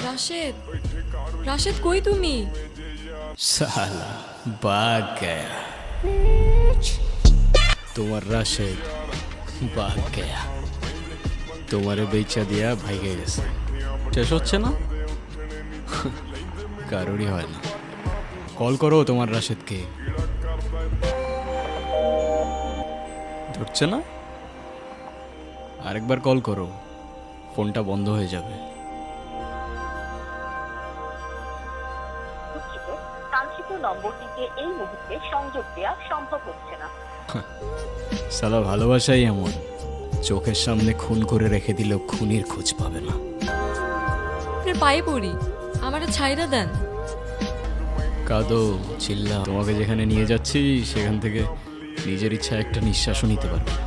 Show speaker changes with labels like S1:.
S1: রাশেদ, রাশেদ কই তুমি?
S2: साला भाग गया তোমার রাশেদ ভাগ গয়া তোমারে বেচা দিয়া ভাইগে গেছে শেষ হচ্ছে না কারোরই হয় না কল করো তোমার রাশেদকে ধরছে না আরেকবার কল করো ফোনটা বন্ধ হয়ে যাবে
S3: কাঙ্ক্ষিত নম্বরটিকে এই মুহূর্তে সংযোগ দেওয়া সম্ভব হচ্ছে না।
S2: সালা ভালোবাসাই এমন চোখের সামনে খুন করে রেখে দিলেও খুনির খোঁজ পাবে না
S1: আপনার পায়ে পড়ি, আমারে ছাইরা দেন।
S2: কাঁদো চিল্লা তোমাকে যেখানে নিয়ে যাচ্ছি সেখান থেকে নিজের ইচ্ছা একটা নিঃশ্বাসও নিতে পারবে না।